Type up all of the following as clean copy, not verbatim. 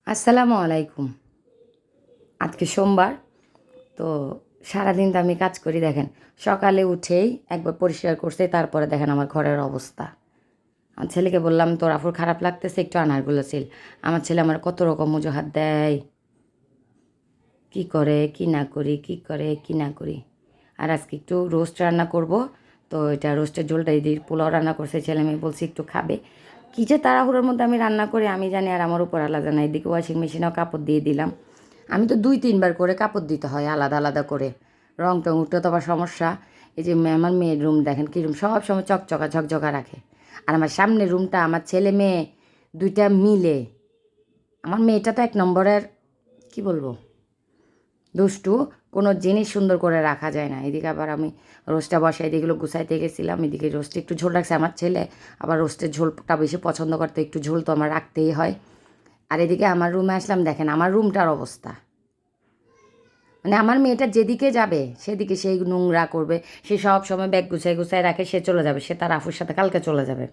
আসসালামু আলাইকুম। আজকে সোমবার। তো সারাদিন তো আমি কাজ করি দেখেন। সকালে উঠেই একবার পরিষ্কার করছি, তারপরে দেখেন আমার ঘরের অবস্থা। আমার ছেলেকে বললাম তোর আফুর খারাপ লাগতেছে, একটু আনারগুলো ছিল। আমার ছেলে আমার কত রকম অজুহাত দেয়, কি করে কি না করি, কি করে কি না করি। আর আজকে একটু রোস্ট রান্না করব। তো এটা রোস্টের ঝোলটা দিয়ে পোলাও রান্না করছে, ছেলে মেয়ে বলছি একটু খাবে। কী যে তাড়াহুড়োর মধ্যে আমি রান্না করি আমি জানি, আর আমার উপর আলাদা না। এদিকে ওয়াশিং মেশিনেও কাপড় দিয়ে দিলাম। আমি তো 2-3 বার করে কাপড় দিতে হয় আলাদা আলাদা করে। রং টং উঠতে তো আবার সমস্যা। এই যে আমার মেয়ের রুম দেখেন কী রুম, সব সময় চকচকা ঝকঝকা রাখে। আর আমার সামনের রুমটা আমার ছেলে মেয়ে দুইটা মিলে, আমার মেয়েটা তো 1 নম্বরের, কি বলবো, দুষ্টু। কোনো জিনিস সুন্দর করে রাখা যায় না। এদিকে আবার আমি রোস্টটা বসাই দিয়ে এগুলো গুছাইতে গেছিলাম, এদিকে রোস্টে একটু ঝোল রাখছে আমার ছেলে। আবার রোস্টের ঝোলটা বেশি পছন্দ করতে, একটু ঝোল তো আমার রাখতেই হয়। আর এদিকে আমার রুমে আসলাম, দেখেন আমার রুমটার অবস্থা। মানে আমার মেয়েটা যেদিকে যাবে সেদিকে সেই নোংরা করবে। সে সব সময় ব্যাগ গুছাই গুছাই রাখে, সে চলে যাবে, সে তার আফুর সাথে কালকে চলে যাবে।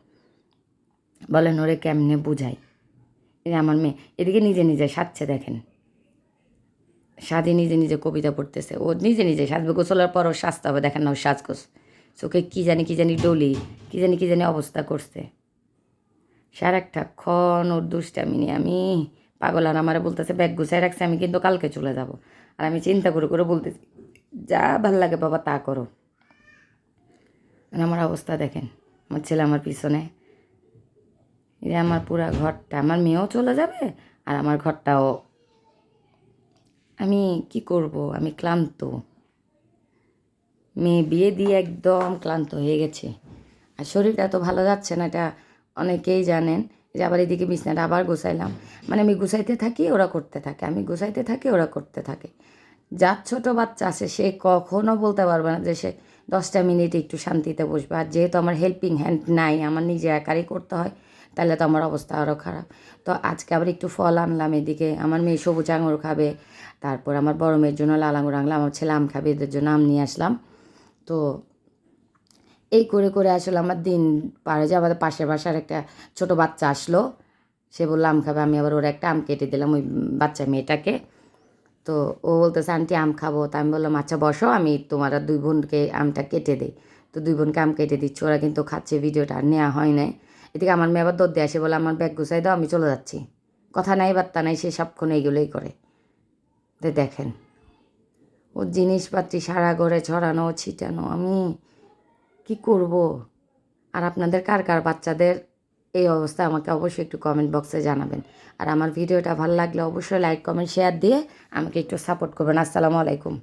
বলেন ওরে কেমনে বুঝাই। এই আমার মেয়ে এদিকে নিজে নিজে সাজছে দেখেন। সাজে নিজে নিজে কবিতা পড়তেছে, ও নিজে নিজে সাজবে। গোসলের পর ও সাজতে হবে, দেখেন না ও সাজগোজ চোখে কী জানি ডলি, কী জানি অবস্থা করছে। সারাক্ষণ ওর দুষ্টামি নিয়ে আমি পাগল। আর আমারে বলতেছে ব্যাগ গুছাই রাখছে, আমি কিন্তু কালকে চলে যাব। আর আমি চিন্তা করে করে বলতেছি যা ভাল লাগে বাবা তা করো। আর আমার অবস্থা দেখেন, আমার ছেলে আমার পিছনে। এই আমার পুরা ঘরটা, আমার মেয়েও চলে যাবে আর আমার ঘরটাও। আমি কি করব, আমি ক্লান্ত। মেয়ে বিয়ে দিয়ে একদম ক্লান্ত হয়ে গেছে। আর শরীরটা এত ভালো যাচ্ছে না, এটা অনেকেই জানেন। যে আবার এদিকে বিছনাটা আবার গুছাইলাম। মানে আমি গুছাইতে থাকি ওরা করতে থাকে, আমি গুছাইতে থাকি ওরা করতে থাকে। যার ছোটো বাচ্চা আছে সে কখনো বলতে পারবে না যে সে 10টা মিনিট একটু শান্তিতে বসবে। আর যেহেতু আমার হেল্পিং হ্যান্ড নাই, আমার নিজে একারই করতে হয়, তাহলে তো আমার অবস্থা আরও খারাপ। তো আজকে আবার একটু ফল আনলাম, এদিকে আমার মেয়ে সবুজ আঙুর খাবে, তারপর আমার বড় মেয়ের জন্য লাল আঙুর আনলাম, আমার ছেলে আম খাবে, এদের জন্য আম নিয়ে আসলাম। তো এই করে করে আসলে আমার দিন পার হয়ে যায়। আমাদের পাশের বাসার একটা ছোট বাচ্চা আসলো, সে বললো আম খাবে, আমি আবার ওর একটা আম কেটে দিলাম ওই বাচ্চা মেয়েটাকে। তো ও বলতেছে আন্টি আম খাবো, তা আমি বললাম আচ্ছা বসো, আমি তোমার আর 2 বোনকে আমটা কেটে দিই। তো 2 বোনকে আম কেটে দিচ্ছি, ওরা কিন্তু খাচ্ছে, ভিডিওটা আর নেওয়া হয় নাই। এদিকে আমার মেয়ে আবার দৌড় দিয়ে আসে, বলে আমার ব্যাগ গুছাই দাও, আমি চলে যাচ্ছি। কথা নাই বার্তা নাই, সে সবক্ষণ এইগুলোই করে। তো দেখেন ওর জিনিসপাতি সারা ঘরে ছড়ানো ছিটানো, আমি কি করব। আর আপনাদের কার কার বাচ্চাদের এই অবস্থা আমাকে অবশ্যই একটু কমেন্ট বক্সে জানাবেন। আর আমার ভিডিওটা ভালো লাগলে অবশ্যই লাইক কমেন্ট শেয়ার দিয়ে আমাকে একটু সাপোর্ট করবেন। আসসালামু আলাইকুম।